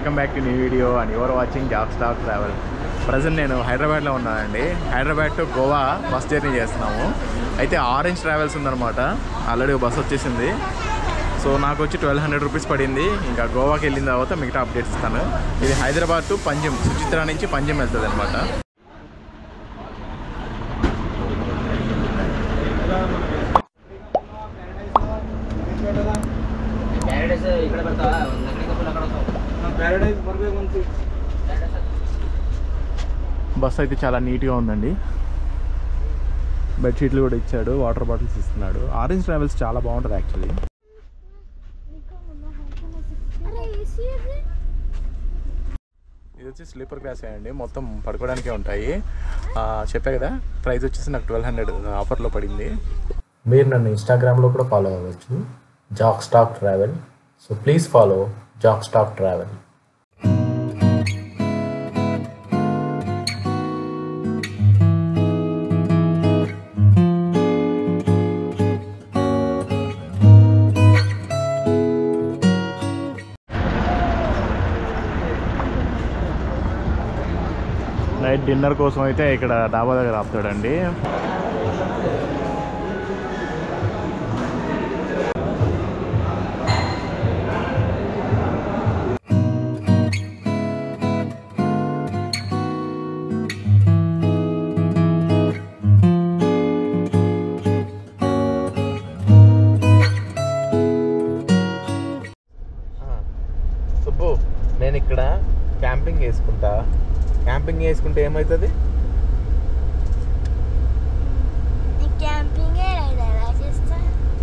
Welcome back to new video and your watching Jacks Talk Travel. Present నేను హైదరాబాద్లో ఉన్నానండి. Hyderabad to Goa bus journey చేస్తున్నాము. అయితే ఆరెంజ్ ట్రావెల్స్ ఉందన్నమాట. ఆల్రెడీ బస్ వచ్చేసింది. సో నాకు వచ్చి 1200 రూపీస్ పడింది. ఇంకా గోవాకి వెళ్ళిన తర్వాత మిగతా అప్డేట్స్ ఇస్తాను. ఇది హైదరాబాద్ టు పంజిమ్, సుచిత్ర నుంచి పంజిమ్ వెళ్తుంది అనమాట. బస్ అయితే చాలా నీట్గా ఉందండి. బెడ్షీట్లు కూడా ఇచ్చాడు, వాటర్ బాటిల్స్ ఇస్తున్నాడు. ఆరెంజ్ ట్రావెల్స్ చాలా బాగుంటుంది యాక్చువల్లీ. ఇది వచ్చి స్లీపర్ క్లాస్ అండి, మొత్తం పడుకోవడానికే ఉంటాయి. చెప్పా కదా, ప్రైస్ వచ్చేసి నాకు 1200 ఆఫర్లో పడింది. మీరు నన్ను ఇన్స్టాగ్రామ్లో కూడా ఫాలో అవ్వచ్చు, Jacks Talk Travel. So please follow Jacks Talk Travel. Night dinner కోసం అయితే ఇక్కడ డాబా దగ్గర ఆపుతాడండి. సుబ్బు, నేను ఇక్కడ క్యాంపింగ్ వేసుకుంటా. క్యాంపింగ్ వేసుకుంటే ఏమవుతుంది?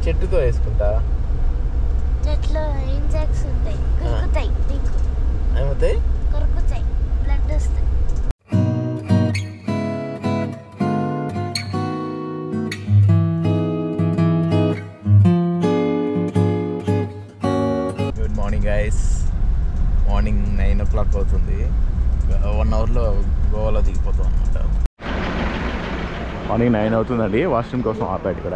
చెట్టుతో వేసుకుంటా. చెట్లు ఇన్సెక్ట్స్ ఉంటాయి, కొరుకుతాయి. ఏమవుతాయి? కొరుకుతాయి, బ్లడ్ వస్తాయి. Good morning guys. Morning 9 o'clock అవుతుంది. 1 అవర్లో గోవాలో దిగిపోతాం అనమాట. మార్నింగ్ 9 అవుతుందండి. వాష్రూమ్ కోసం ఆపాడు ఇక్కడ.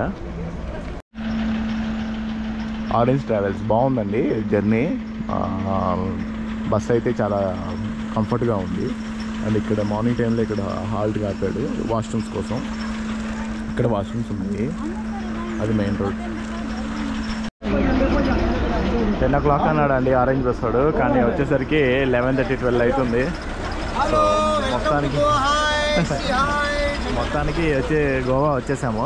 ఆరెంజ్ ట్రావెల్స్ బాగుందండి జర్నీ. బస్ అయితే చాలా కంఫర్ట్గా ఉంది. అండ్ ఇక్కడ మార్నింగ్ టైంలో ఇక్కడ హాల్ట్గా ఆపాడు వాష్రూమ్స్ కోసం. ఇక్కడ వాష్రూమ్స్ ఉన్నాయి, అది మెయిన్ రోడ్. 10 o'clock అన్నాడు అండి ఆరెంజ్ బస్ వాడు, కానీ వచ్చేసరికి 11:30, 12 అవుతుంది. సో మొత్తానికి గోవా వచ్చేసాము.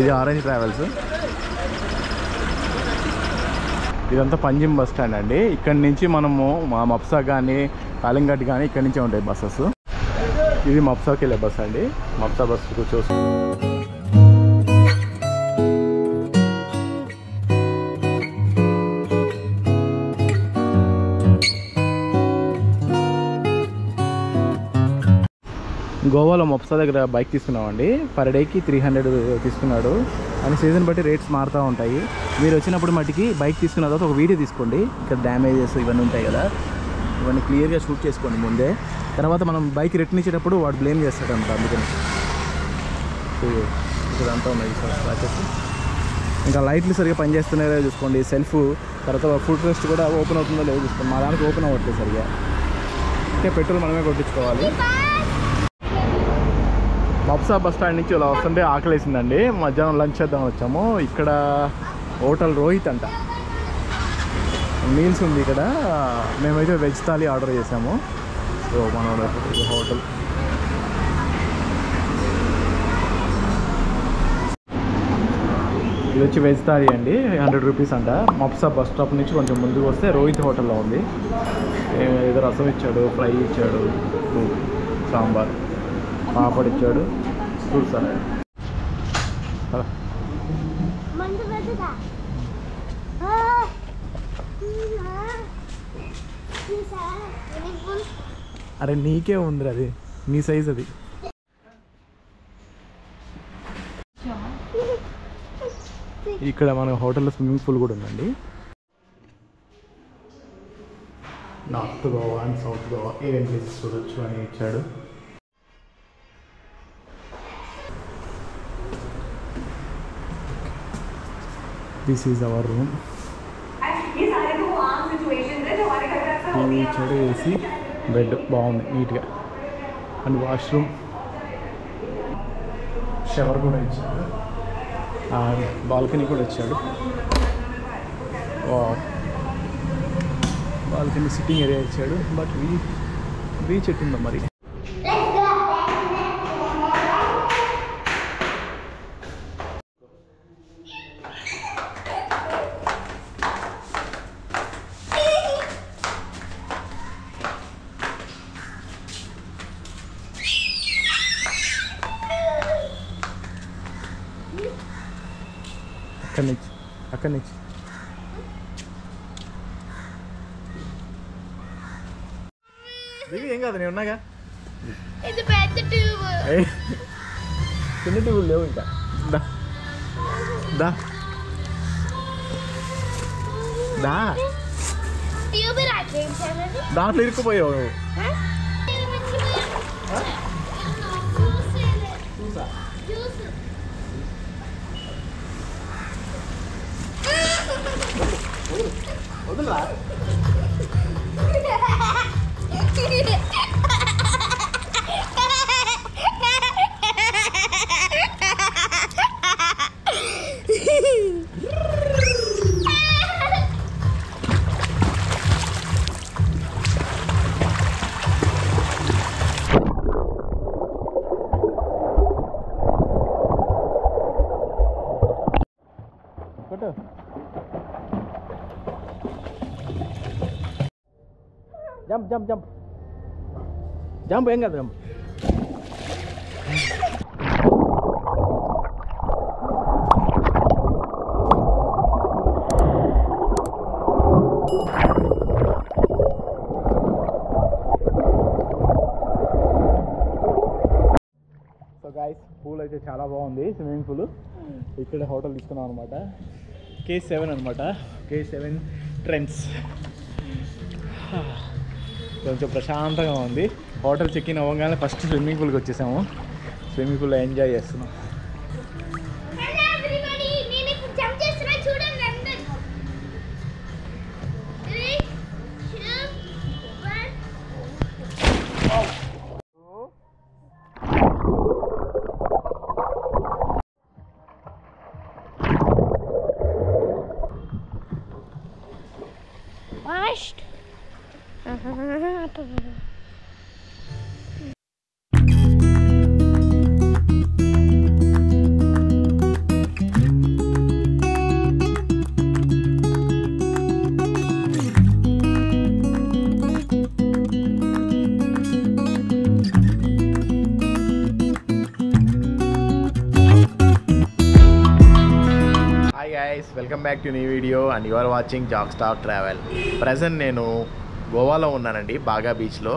ఇది ఆరెంజ్ ట్రావెల్స్. ఇదంతా పంజిమ్ బస్ స్టాండ్ అండి. ఇక్కడి నుంచి మనము మప్సా కానీ కాలింగట్ కానీ ఇక్కడి నుంచే ఉంటాయి బస్సెస్. ఇది మప్సాకి వెళ్ళే బస్ అండి. మప్సా బస్ కూర్చోవచ్చు. గోవాలో మప్సా దగ్గర బైక్ తీసుకున్నామండి. పర్ డేకి 300 తీసుకున్నాడు. అని సీజన్ బట్టి రేట్స్ మారుతూ ఉంటాయి. మీరు వచ్చినప్పుడు మట్టికి బైక్ తీసుకున్న తర్వాత ఒక వీడియో తీసుకోండి. ఇక్కడ డ్యామేజెస్ ఇవన్నీ ఉంటాయి కదా, ఇవన్నీ క్లియర్గా షూట్ చేసుకోండి ముందే. తర్వాత మనం బైక్ రిటర్న్ ఇచ్చేటప్పుడు వాడు బ్లేమ్ చేస్తాడంట. అందుకని ఇదంతా ఉన్నాయి స్క్రాచెస్. ఇంకా లైట్లు సరిగ్గా పనిచేస్తున్నాయో చూసుకోండి. సెల్ఫ్ తర్వాత ఫుడ్ రెస్ట్ కూడా ఓపెన్ అవుతుందో లేదో చూసుకోండి. మా దానికి ఓపెన్ అవ్వట్లేదు సరిగ్గా. అంటే పెట్రోల్ మనమే కొట్టించుకోవాలి. మప్సా బస్ స్టాండ్ నుంచి ఇలా వస్తుంటే ఆకలేసిందండి. మధ్యాహ్నం లంచ్ చేద్దామని వచ్చాము. ఇక్కడ హోటల్ రోహిత్ అంట మీల్స్ ఉంది ఇక్కడ. మేమైతే వెజ్ థాలీ ఆర్డర్ చేసాము. సో మన హోటల్ ఇది వచ్చి వెజ్ థాలీ అండి, 100 రూపీస్ అంట. మప్సా బస్ స్టాప్ నుంచి కొంచెం ముందుకు వస్తే రోహిత్ హోటల్లో ఉంది. ఏదో రసం ఇచ్చాడు, ఫ్రై ఇచ్చాడు, సాంబార్, పాపడ్ ఇచ్చాడు, ఫ్రూట్ సలాడ్. అరే నీకే ఉంది, అది నీ సైజ్ అది. ఇక్కడ మన హోటల్లో స్విమ్మింగ్ పూల్ కూడా ఉందండి. North Goa and south Goa ఏమేమి ప్లేసెస్ చూడొచ్చు అని ఇచ్చాడు. This is our room. ये सारे तो आम सिचुएशंस है जो हमारे घर में अक्सर టీవీ ఇచ్చాడు, ఏసీ, బెడ్ బాగుంది నీట్గా, అండ్ వాష్రూమ్, షవర్ కూడా ఇచ్చాడు, బాల్కనీ కూడా ఇచ్చాడు. బాల్కనీ సిట్టింగ్ ఏరియా ఇచ్చాడు. బట్ బీచ్ ఎట్టుందో మరి. అక్కడి నుంచి దిగి ఏం కాదు, నేను ఉన్నాగా. చిన్న ట్యూబులు లేవు ఇంకా. దా దాంట్లో ఇరుక్కుపోయావు నువ్వు. వదులా జంప్ జంప్ జంప్ జంప్, ఏం కాదు జంప్. సో గైస్, పూల్ అయితే చాలా బాగుంది, స్విమ్మింగ్ పూల్. ఇక్కడ హోటల్ తీసుకున్నాం అనమాట, K7 అనమాట, K7 ట్రెండ్స్. కొంచెం ప్రశాంతంగా ఉంది. హోటల్ చెక్ ఇన్ అవ్వగానే ఫస్ట్ స్విమ్మింగ్ పూల్కి వచ్చేసాము. స్విమ్మింగ్ పూల్లో ఎంజాయ్ చేస్తున్నాం. Welcome back to new video and you are watching Jacks Talk travel. Present నేను గోవాలో ఉన్నానండి, బాగా బీచ్లో.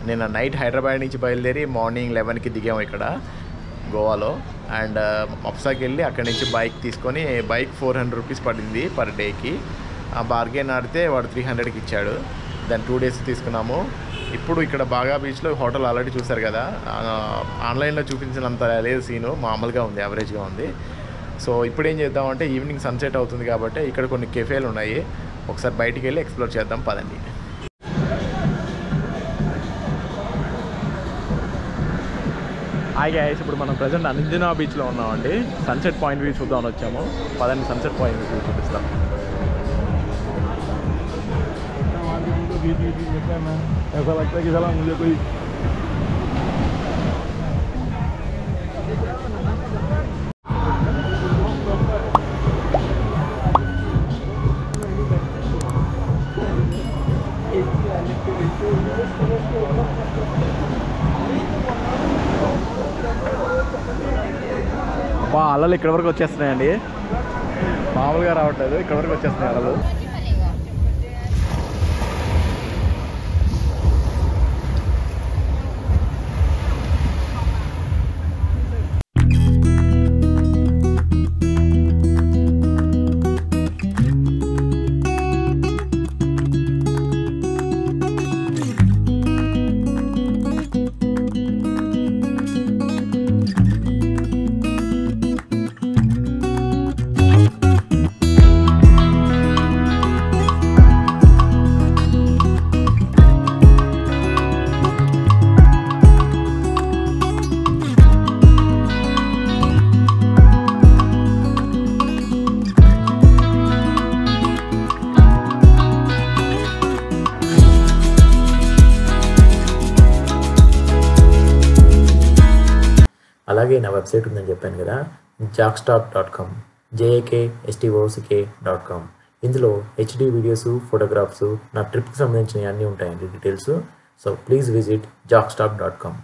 నేను నైట్ హైదరాబాద్ నుంచి బయలుదేరి మార్నింగ్ 11కి దిగాము ఇక్కడ గోవాలో. అండ్ మప్సాకి వెళ్ళి అక్కడి నుంచి బైక్ తీసుకొని, బైక్ 400 రూపీస్ పడింది పర్ డేకి. ఆ బార్గెన్ ఆడితే వాడు 300కి ఇచ్చాడు. దాన్ని 2 డేస్ తీసుకున్నాము. ఇప్పుడు ఇక్కడ బాగా బీచ్లో హోటల్ ఆల్రెడీ చూసారు కదా, ఆన్లైన్లో చూపించినంత లేదు సీను, మామూలుగా ఉంది, యావరేజ్గా ఉంది. సో ఇప్పుడు ఏం చేద్దామంటే, ఈవినింగ్ సన్సెట్ అవుతుంది కాబట్టి ఇక్కడ కొన్ని కెఫేలు ఉన్నాయి, ఒకసారి బయటికి వెళ్ళి ఎక్స్ప్లోర్ చేద్దాం పదండి. హాయ్ గైస్, ఇప్పుడు మనం ప్రజెంట్ అంజనా బీచ్లో ఉన్నామండి. సన్సెట్ పాయింట్ వ్యూ చూద్దామని వచ్చాము, పదండి సన్సెట్ పాయింట్ వ్యూ చూపిస్తాం. అలలు ఇక్కడ వరకు వచ్చేస్తున్నాయండి, మామూలుగా రావట్లేదు, ఇక్కడ వరకు వచ్చేస్తున్నాయి అలలు. అలాగే నా వెబ్సైట్ ఉందని చెప్పాను కదా, jakstock.com, jakstock.com. ఇందులో హెచ్డి వీడియోస్, ఫోటోగ్రాఫ్స్, నా ట్రిప్కి సంబంధించిన అన్నీ ఉంటాయండి details. So please visit jakstock.com.